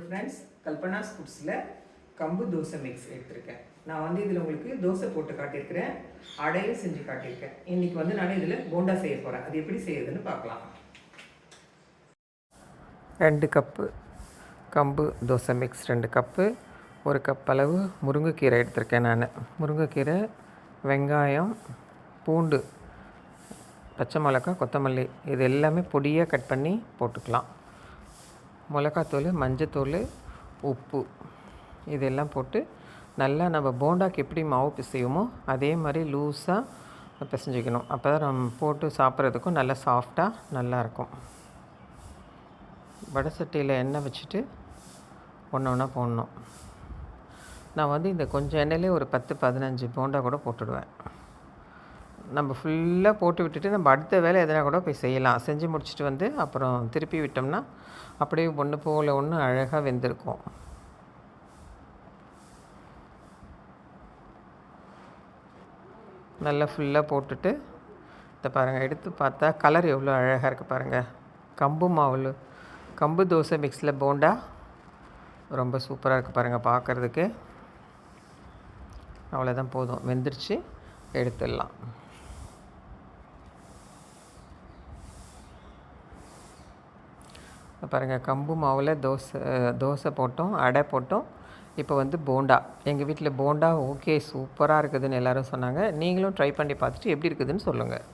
Friends, Kalpana's ஃபுட்ஸில் கம்பு dosa mix எடுத்திருக்கேன். நான் வந்து இதில் உங்களுக்கு தோசை போட்டு காட்டியிருக்கிறேன், அடையும் செஞ்சு காட்டியிருக்கேன். இன்றைக்கி வந்து நான் இதில் போண்டா செய்ய போகிறேன். அது எப்படி செய்யுதுன்னு பார்க்கலாம். 2 கப்பு கம்பு தோசை மிக்ஸ், 2 கப்பு, 1 கப் அளவு முருங்கைக்கீரை எடுத்திருக்கேன். நான் முருங்கைக்கீரை, வெங்காயம், பூண்டு, பச்சை மிளகாய், கொத்தமல்லி இது எல்லாமே பொடியாக கட் பண்ணி போட்டுக்கலாம். மிளகாத்தூள், மஞ்சத்தூள், உப்பு இதெல்லாம் போட்டு நல்லா நம்ம போண்டாக்கு எப்படி மாவு பிசையுமோ அதே மாதிரி லூஸாக பிசைஞ்சிக்கணும். அப்போ தான் நம்ம போட்டு சாப்பிட்றதுக்கும் நல்லா சாஃப்டாக நல்லாயிருக்கும். வடை சட்டியில் எண்ணெய் வச்சுட்டு ஒன்று ஒன்றா போடணும். நான் வந்து இந்த கொஞ்சம் எண்ணெயிலே ஒரு 10-15 போண்டா கூட போட்டுடுவேன். நம்ம ஃபுல்லாக போட்டு விட்டுட்டு நம்ம அடுத்த வேலை எதனா கூட போய் செய்யலாம். செஞ்சு முடிச்சுட்டு வந்து அப்புறம் திருப்பி விட்டோம்னா அப்படியே ஒன்று போல் ஒன்று அழகாக வெந்திருக்கும். நல்லா ஃபுல்லாக போட்டுட்டு இதை பாருங்கள், எடுத்து பார்த்தா கலர் எவ்வளோ அழகாக இருக்குது பாருங்கள். கம்பு தோசை மிக்ஸில் போண்டா ரொம்ப சூப்பராக இருக்குது பாருங்கள் பார்க்குறதுக்கு. அவ்வளோதான், போதும், வெந்துருச்சு, எடுத்துடலாம். பாருங்கள், கம்பு மாவில் தோசை போட்டோம், அடை போட்டோம். இப்போ வந்து போண்டா. எங்கள் வீட்டில் போண்டா ஓகே சூப்பராக இருக்குதுன்னு எல்லோரும் சொன்னாங்க. நீங்களும் ட்ரை பண்ணி பார்த்துட்டு எப்படி இருக்குதுன்னு சொல்லுங்கள்.